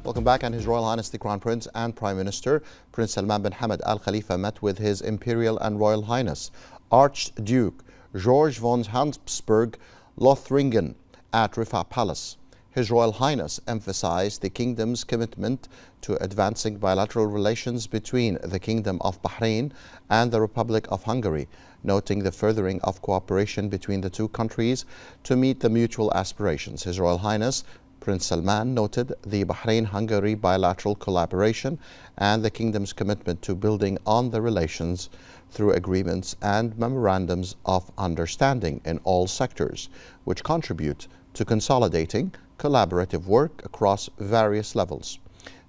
Welcome back. And His Royal Highness the Crown Prince and Prime Minister Prince Salman bin Hamad Al Khalifa met with His Imperial and Royal Highness Archduke George von Habsburg-Lothringen at Riffa Palace. His Royal Highness emphasized the Kingdom's commitment to advancing bilateral relations between the Kingdom of Bahrain and the Republic of Hungary, noting the furthering of cooperation between the two countries to meet the mutual aspirations. His Royal Highness Prince Salman noted the Bahrain-Hungary bilateral collaboration and the Kingdom's commitment to building on the relations through agreements and memorandums of understanding in all sectors, which contribute to consolidating collaborative work across various levels.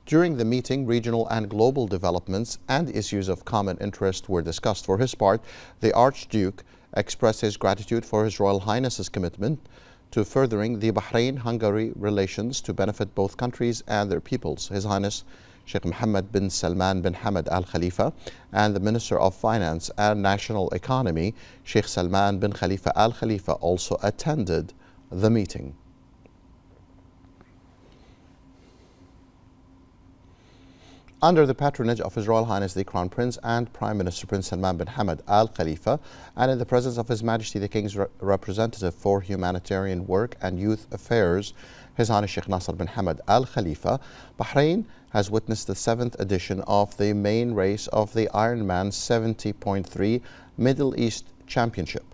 During the meeting, regional and global developments and issues of common interest were discussed. For his part, the Archduke expressed his gratitude for His Royal Highness's commitment to furthering the Bahrain-Hungary relations to benefit both countries and their peoples. His Highness Sheikh Mohammed bin Salman bin Hamad Al Khalifa and the Minister of Finance and National Economy, Sheikh Salman bin Khalifa Al Khalifa, also attended the meeting. Under the patronage of His Royal Highness the Crown Prince and Prime Minister Prince Salman bin Hamad Al Khalifa, and in the presence of His Majesty the King's representative for humanitarian work and youth affairs, His Highness Sheikh Nasser bin Hamad Al Khalifa, Bahrain has witnessed the 7th edition of the main race of the Ironman 70.3 Middle East Championship.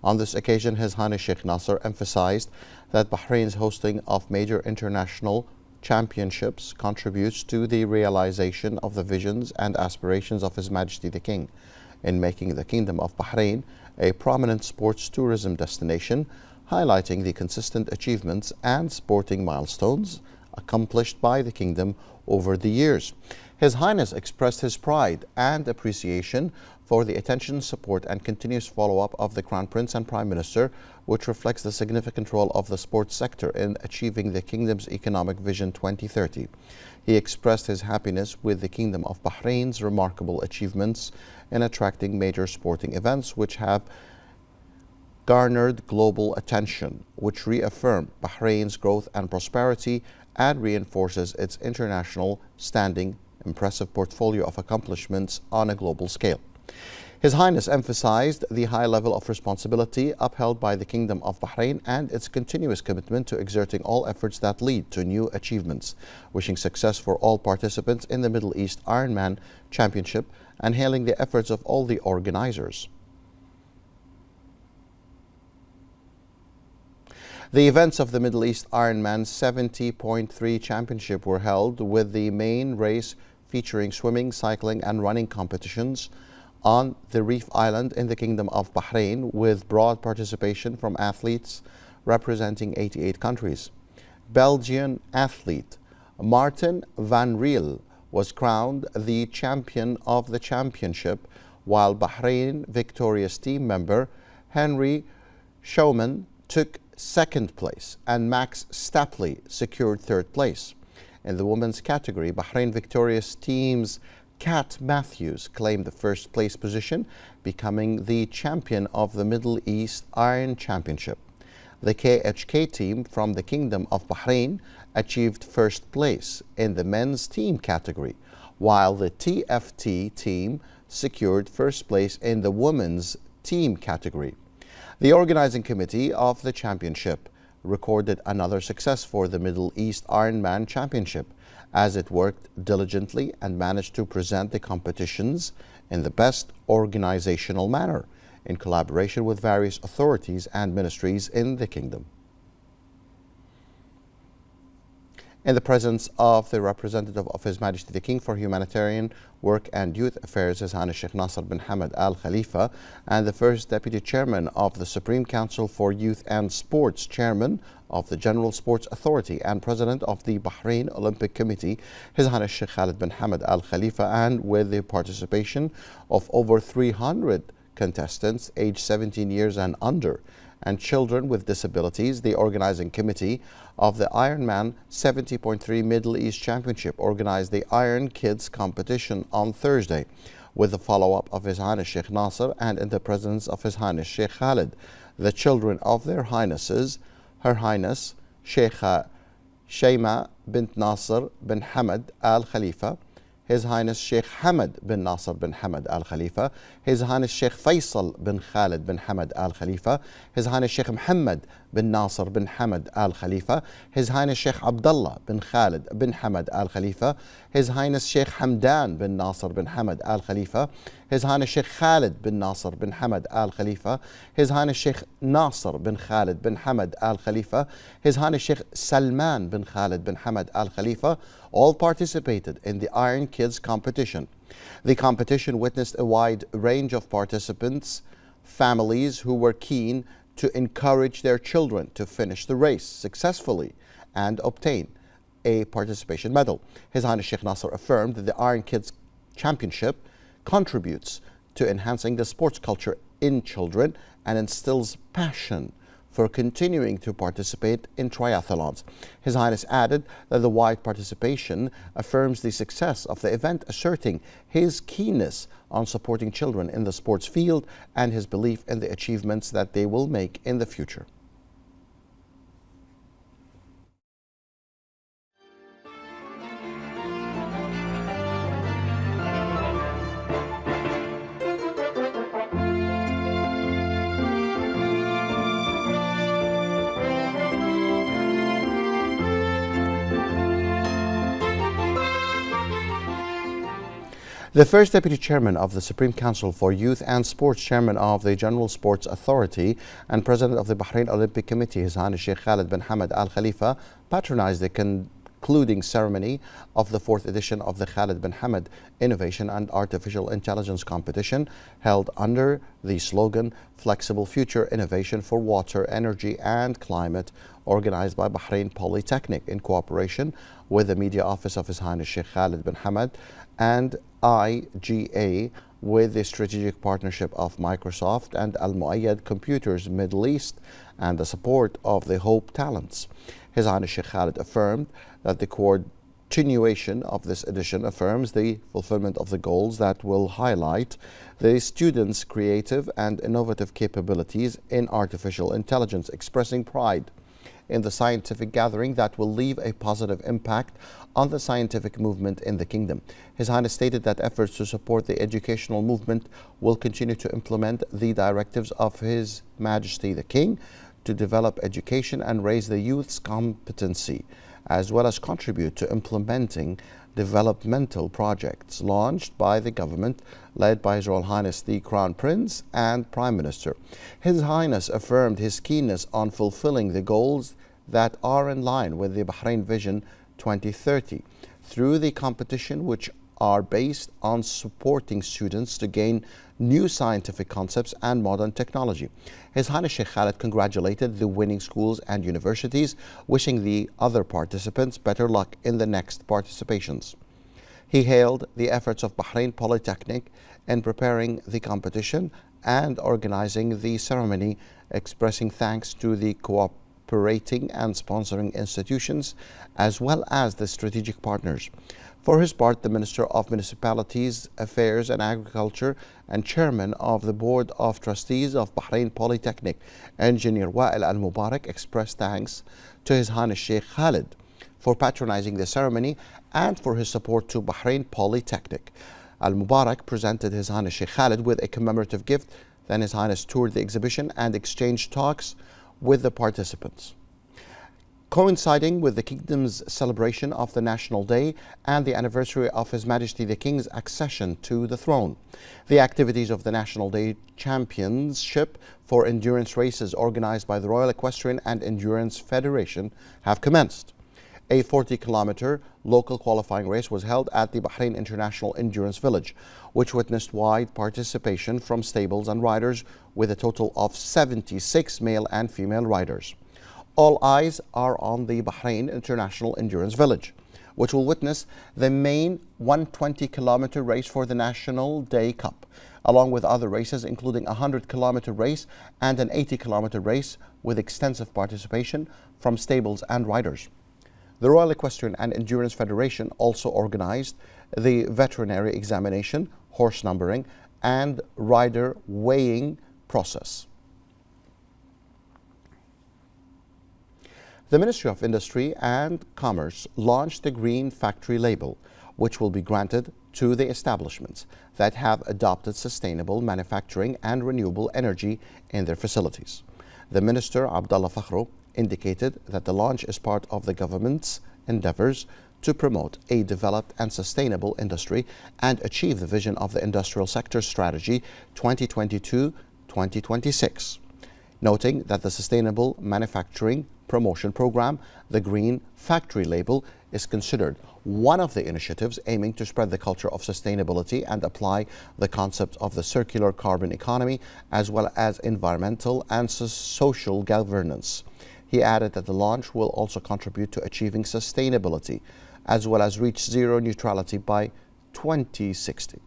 On this occasion, His Highness Sheikh Nasser emphasized that Bahrain's hosting of major international championships contributes to the realization of the visions and aspirations of His Majesty the King in making the Kingdom of Bahrain a prominent sports tourism destination, highlighting the consistent achievements and sporting milestones accomplished by the Kingdom over the years. His Highness expressed his pride and appreciation for the attention, support and continuous follow-up of the Crown Prince and Prime Minister, which reflects the significant role of the sports sector in achieving the Kingdom's Economic Vision 2030. He expressed his happiness with the Kingdom of Bahrain's remarkable achievements in attracting major sporting events which have garnered global attention, which reaffirm Bahrain's growth and prosperity and reinforces its international standing, impressive portfolio of accomplishments on a global scale. His Highness emphasized the high level of responsibility upheld by the Kingdom of Bahrain and its continuous commitment to exerting all efforts that lead to new achievements, wishing success for all participants in the Middle East Ironman Championship and hailing the efforts of all the organizers. The events of the Middle East Ironman 70.3 Championship were held with the main race featuring swimming, cycling and running competitions on the Reef Island in the Kingdom of Bahrain, with broad participation from athletes representing 88 countries. Belgian athlete Martin van Riel was crowned the champion of the championship, while Bahrain victorious team member Henry Schaumann took second place and Max Stapley secured third place. In the women's category, Bahrain victorious team's Kat Matthews claimed the first place position, becoming the champion of the Middle East Iron Championship. The KHK team from the Kingdom of Bahrain achieved first place in the men's team category, while the TFT team secured first place in the women's team category. The organizing committee of the championship recorded another success for the Middle East Ironman Championship, as it worked diligently and managed to present the competitions in the best organizational manner, in collaboration with various authorities and ministries in the Kingdom. In the presence of the representative of His Majesty the King for Humanitarian Work and Youth Affairs, His Highness Sheikh Nasser bin Hamad Al Khalifa, and the First Deputy Chairman of the Supreme Council for Youth and Sports, Chairman of the General Sports Authority and President of the Bahrain Olympic Committee, His Highness Sheikh Khalid bin Hamad Al Khalifa, and with the participation of over 300 contestants aged 17 years and under, and children with disabilities, the organizing committee of the Ironman 70.3 Middle East Championship organized the Iron Kids competition on Thursday, with the follow-up of His Highness Sheikh Nasser and in the presence of His Highness Sheikh Khalid. The children of their Highnesses, Her Highness Sheikha Shayma bint Nasser bin Hamad Al Khalifa, His Highness Sheikh Hamad bin Nasser bin Hamad Al Khalifa, His Highness Sheikh Faisal bin Khalid bin Hamad Al Khalifa, His Highness Sheikh Mohammed bin Nasser bin Hamad Al Khalifa, His Highness Sheikh Abdullah bin Khalid bin Hamad Al Khalifa, His Highness Sheikh Hamdan bin Nasser bin Hamad Al Khalifa, His Highness Sheikh Khalid bin Nasser bin Hamad Al Khalifa, His Highness Sheikh Nasser bin Khalid bin Hamad Al Khalifa, His Highness Sheikh Salman bin Khalid bin Hamad Al Khalifa, all participated in the Iron Kids competition. The competition witnessed a wide range of participants, families who were keen to encourage their children to finish the race successfully and obtain a participation medal. His Highness Sheikh Nasser affirmed that the Iron Kids Championship contributes to enhancing the sports culture in children and instills passion for continuing to participate in triathlons. His Highness added that the wide participation affirms the success of the event, asserting his keenness on supporting children in the sports field and his belief in the achievements that they will make in the future. The first Deputy Chairman of the Supreme Council for Youth and Sports, Chairman of the General Sports Authority, and President of the Bahrain Olympic Committee, His Highness Sheikh Khalid bin Hamad Al Khalifa, patronized the concluding ceremony of the 4th edition of the Khalid bin Hamad Innovation and Artificial Intelligence Competition, held under the slogan Flexible Future Innovation for Water, Energy and Climate, organized by Bahrain Polytechnic in cooperation with the Media Office of His Highness Sheikh Khalid bin Hamad and IGA, with the strategic partnership of Microsoft and Al Muayyad Computers Middle East and the support of the Hope Talents. His Highness Sheikh Khalid affirmed that the continuation of this edition affirms the fulfillment of the goals that will highlight the students' creative and innovative capabilities in artificial intelligence, expressing pride in the scientific gathering that will leave a positive impact on the scientific movement in the kingdom. His Highness stated that efforts to support the educational movement will continue to implement the directives of His Majesty the King to develop education and raise the youth's competency, as well as contribute to implementing developmental projects launched by the government led by His Royal Highness the Crown Prince and Prime Minister. His Highness affirmed his keenness on fulfilling the goals that are in line with the Bahrain Vision 2030 through the competition, which are based on supporting students to gain new scientific concepts and modern technology. His Highness Sheikh Khalid congratulated the winning schools and universities, wishing the other participants better luck in the next participations. He hailed the efforts of Bahrain Polytechnic in preparing the competition and organizing the ceremony, expressing thanks to the cooperating and sponsoring institutions as well as the strategic partners. For his part, the Minister of Municipalities Affairs and Agriculture and Chairman of the Board of Trustees of Bahrain Polytechnic, Engineer Wael Al Mubarak, expressed thanks to His Highness Sheikh Khalid for patronizing the ceremony and for his support to Bahrain Polytechnic. Al Mubarak presented His Highness Sheikh Khalid with a commemorative gift. Then His Highness toured the exhibition and exchanged talks with the participants. Coinciding with the Kingdom's celebration of the National Day and the anniversary of His Majesty the King's accession to the throne, the activities of the National Day Championship for endurance races organized by the Royal Equestrian and Endurance Federation have commenced. A 40-kilometer local qualifying race was held at the Bahrain International Endurance Village, which witnessed wide participation from stables and riders, with a total of 76 male and female riders. All eyes are on the Bahrain International Endurance Village, which will witness the main 120-kilometer race for the National Day Cup, along with other races including a 100-kilometer race and an 80-kilometer race, with extensive participation from stables and riders. The Royal Equestrian and Endurance Federation also organized the veterinary examination, horse numbering, and rider weighing process. The Ministry of Industry and Commerce launched the Green Factory label, which will be granted to the establishments that have adopted sustainable manufacturing and renewable energy in their facilities. The Minister, Abdullah Fakhro, indicated that the launch is part of the government's endeavors to promote a developed and sustainable industry and achieve the vision of the Industrial Sector Strategy 2022-2026, noting that the Sustainable Manufacturing Promotion Program, the Green Factory label, is considered one of the initiatives aiming to spread the culture of sustainability and apply the concept of the circular carbon economy as well as environmental and social governance. He added that the launch will also contribute to achieving sustainability as well as reach zero neutrality by 2060.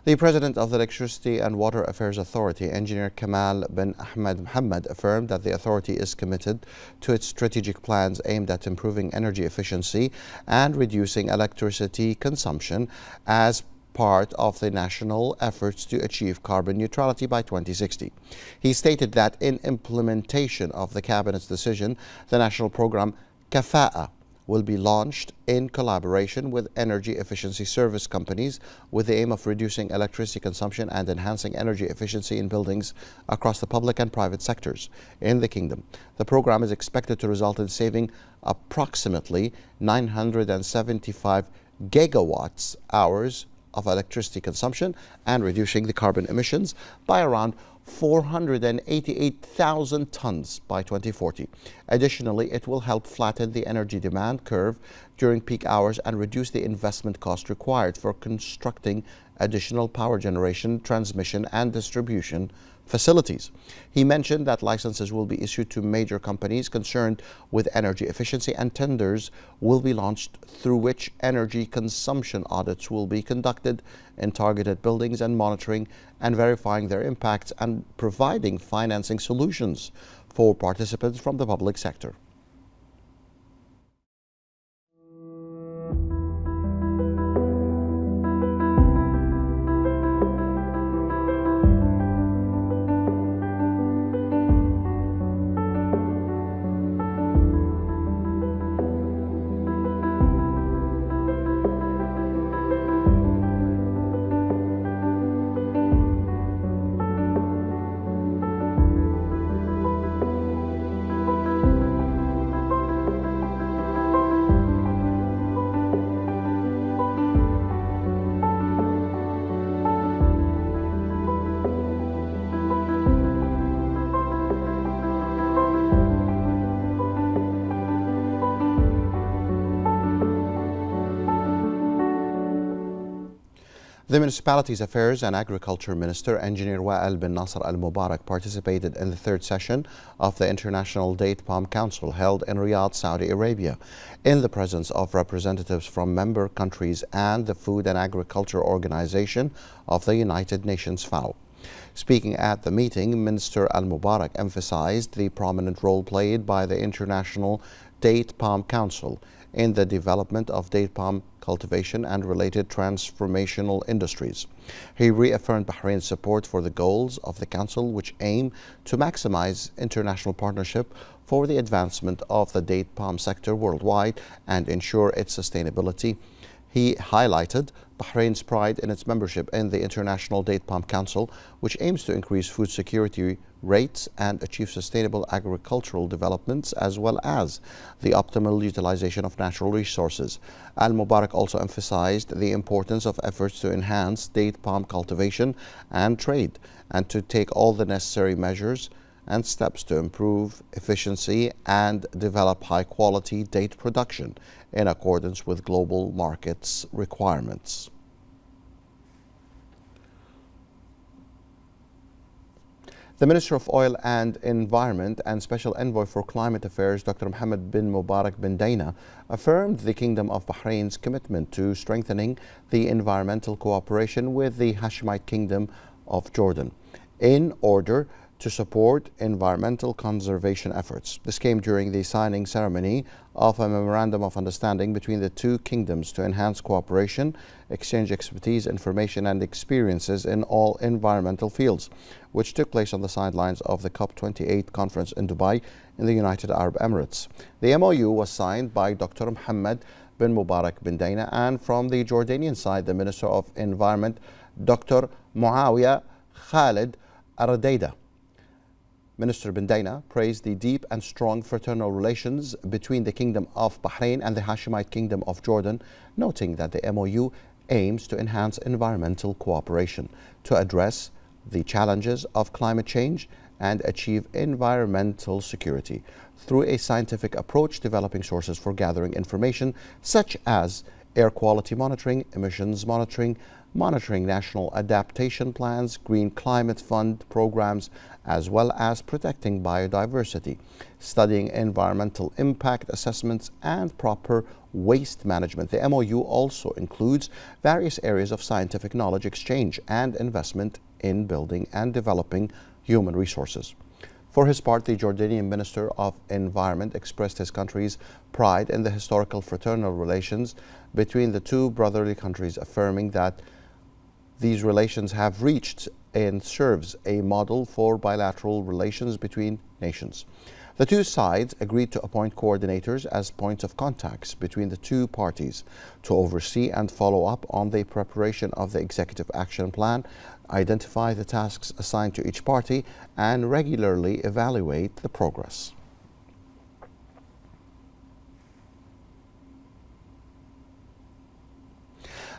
The President of the Electricity and Water Affairs Authority, Engineer Kamal bin Ahmed Mohammed, affirmed that the authority is committed to its strategic plans aimed at improving energy efficiency and reducing electricity consumption as part of the national efforts to achieve carbon neutrality by 2060. He stated that in implementation of the Cabinet's decision, the national program Kafa'a will be launched in collaboration with energy efficiency service companies with the aim of reducing electricity consumption and enhancing energy efficiency in buildings across the public and private sectors in the Kingdom. The program is expected to result in saving approximately 975 gigawatts hours of electricity consumption and reducing the carbon emissions by around 488,000 tons by 2040. Additionally, it will help flatten the energy demand curve during peak hours and reduce the investment cost required for constructing additional power generation, transmission, and distribution facilities. He mentioned that licenses will be issued to major companies concerned with energy efficiency and tenders will be launched through which energy consumption audits will be conducted in targeted buildings and monitoring and verifying their impacts and providing financing solutions for participants from the public sector. The Municipalities Affairs and Agriculture Minister, Engineer Wael bin Nasser Al Mubarak, participated in the third session of the International Date Palm Council held in Riyadh, Saudi Arabia, in the presence of representatives from member countries and the Food and Agriculture Organization of the United Nations, FAO. Speaking at the meeting, Minister Al Mubarak emphasized the prominent role played by the International Date Palm Council in the development of date palm cultivation and related transformational industries. He reaffirmed Bahrain's support for the goals of the Council, which aim to maximize international partnership for the advancement of the date palm sector worldwide and ensure its sustainability. He highlighted Bahrain's pride in its membership in the International Date Palm Council, which aims to increase food security rates and achieve sustainable agricultural developments as well as the optimal utilization of natural resources. Al Mubarak also emphasized the importance of efforts to enhance date palm cultivation and trade and to take all the necessary measures and steps to improve efficiency and develop high-quality date production in accordance with global markets requirements. The Minister of Oil and Environment and Special Envoy for Climate Affairs, Dr. Mohammed bin Mubarak bin Daina, affirmed the Kingdom of Bahrain's commitment to strengthening the environmental cooperation with the Hashemite Kingdom of Jordan in order to support environmental conservation efforts. This came during the signing ceremony of a memorandum of understanding between the two kingdoms to enhance cooperation, exchange expertise, information and experiences in all environmental fields, which took place on the sidelines of the COP28 conference in Dubai in the United Arab Emirates. The MOU was signed by Dr. Mohammed bin Mubarak bin Daina, and from the Jordanian side, the Minister of Environment, Dr. Muawiyah Khalid Aradeda. Minister bin Daina praised the deep and strong fraternal relations between the Kingdom of Bahrain and the Hashemite Kingdom of Jordan, noting that the MOU aims to enhance environmental cooperation to address the challenges of climate change and achieve environmental security through a scientific approach, developing sources for gathering information such as air quality monitoring, emissions monitoring, monitoring national adaptation plans, green climate fund programs, as well as protecting biodiversity, studying environmental impact assessments and proper waste management. The MOU also includes various areas of scientific knowledge exchange and investment in building and developing human resources. For his part, the Jordanian Minister of Environment expressed his country's pride in the historical fraternal relations between the two brotherly countries, affirming that these relations have reached and serves a model for bilateral relations between nations. The two sides agreed to appoint coordinators as points of contacts between the two parties to oversee and follow up on the preparation of the Executive Action Plan, identify the tasks assigned to each party, and regularly evaluate the progress.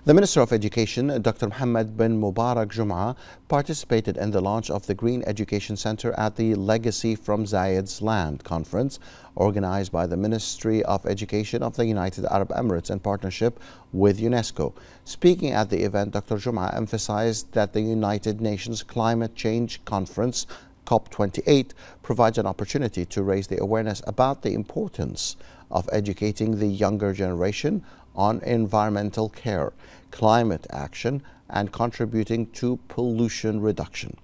The Minister of Education, Dr. Mohammed bin Mubarak Jum'a, participated in the launch of the Green Education Center at the Legacy from Zayed's Land conference organized by the Ministry of Education of the United Arab Emirates in partnership with UNESCO. Speaking at the event, Dr. Jum'a emphasized that the United Nations Climate Change Conference COP28 provides an opportunity to raise the awareness about the importance of educating the younger generation on environmental care, climate action, and contributing to pollution reduction.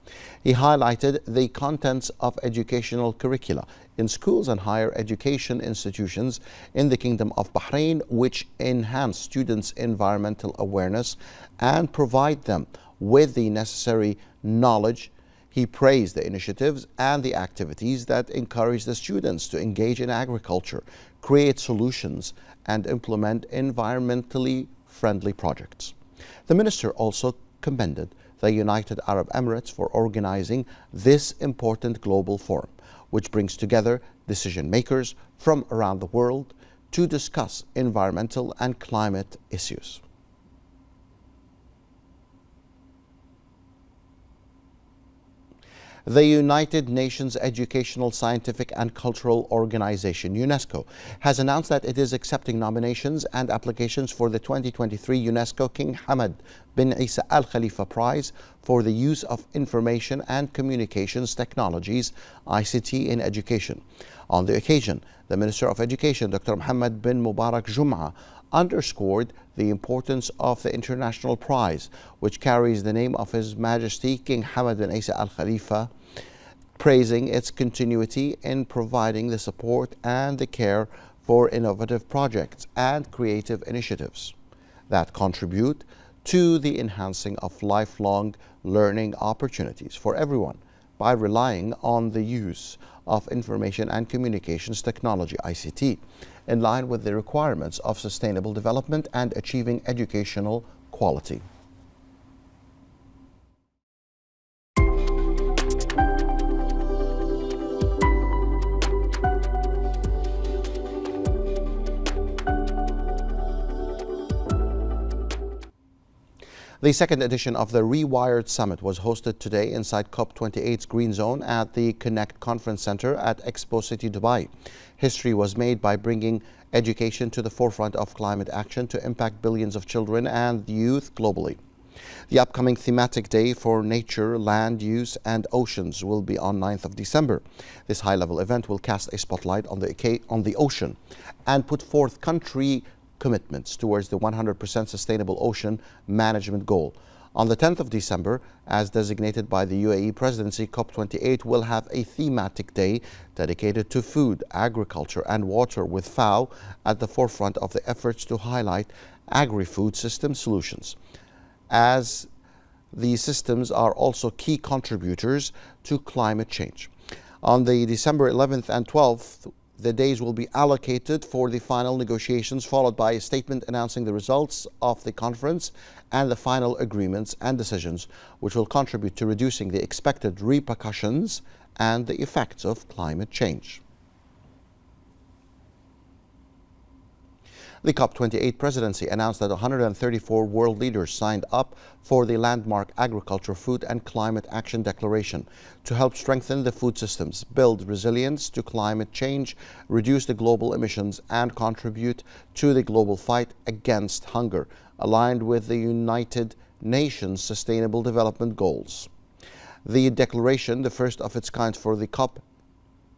He highlighted the contents of educational curricula in schools and higher education institutions in the Kingdom of Bahrain, which enhance students' environmental awareness and provide them with the necessary knowledge. He praised the initiatives and the activities that encourage the students to engage in agriculture, create solutions, and implement environmentally friendly projects. The minister also commended the United Arab Emirates for organizing this important global forum, which brings together decision makers from around the world to discuss environmental and climate issues. The United Nations Educational, Scientific and Cultural Organization, UNESCO, has announced that it is accepting nominations and applications for the 2023 UNESCO King Hamad bin Isa Al Khalifa Prize for the use of information and communications technologies, ICT, in education. On the occasion, the Minister of Education, Dr. Mohammed bin Mubarak Jum'a, underscored the importance of the international prize, which carries the name of His Majesty King Hamad bin Isa Al Khalifa, praising its continuity in providing the support and the care for innovative projects and creative initiatives that contribute to the enhancing of lifelong learning opportunities for everyone by relying on the use of information and communications technology, ICT, in line with the requirements of sustainable development and achieving educational quality. The second edition of the Rewired Summit was hosted today inside COP28's Green Zone at the Connect Conference Center at Expo City, Dubai. History was made by bringing education to the forefront of climate action to impact billions of children and youth globally. The upcoming thematic day for nature, land use and oceans will be on 9th of December. This high-level event will cast a spotlight on the ocean and put forth country commitments towards the 100% sustainable ocean management goal. On the 10th of December, as designated by the UAE presidency, COP28 will have a thematic day dedicated to food, agriculture and water, with FAO at the forefront of the efforts to highlight agri-food system solutions, as these systems are also key contributors to climate change. On the December 11th and 12th, the days will be allocated for the final negotiations, followed by a statement announcing the results of the conference and the final agreements and decisions, which will contribute to reducing the expected repercussions and the effects of climate change. The COP28 presidency announced that 134 world leaders signed up for the landmark Agriculture, Food and Climate Action Declaration to help strengthen the food systems, build resilience to climate change, reduce the global emissions and contribute to the global fight against hunger, aligned with the United Nations Sustainable Development Goals. The declaration, the first of its kind for the COP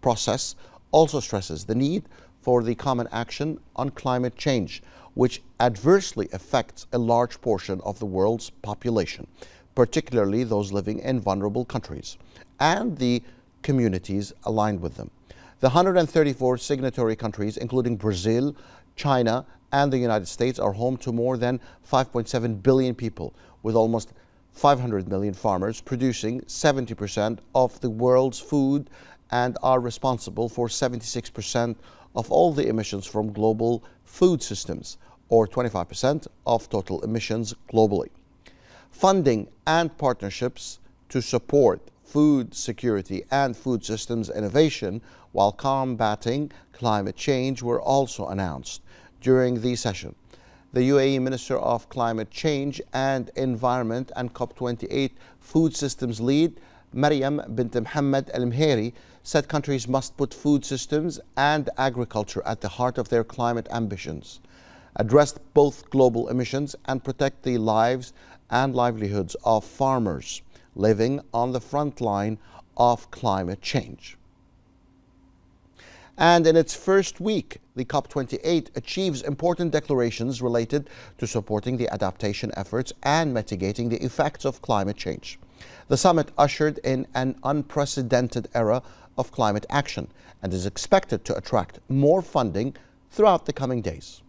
process, also stresses the need for the common action on climate change, which adversely affects a large portion of the world's population, particularly those living in vulnerable countries, and the communities aligned with them. The 134 signatory countries, including Brazil, China, and the United States, are home to more than 5.7 billion people, with almost 500 million farmers producing 70% of the world's food and are responsible for 76% of all the emissions from global food systems, or 25% of total emissions globally. Funding and partnerships to support food security and food systems innovation while combating climate change were also announced during the session. The UAE Minister of Climate Change and Environment and COP28 Food Systems Lead, Maryam bint Mohammed Al Mheri, said countries must put food systems and agriculture at the heart of their climate ambitions, address both global emissions and protect the lives and livelihoods of farmers living on the front line of climate change. And in its first week, the COP28 achieves important declarations related to supporting the adaptation efforts and mitigating the effects of climate change. The summit ushered in an unprecedented era of climate action and is expected to attract more funding throughout the coming days.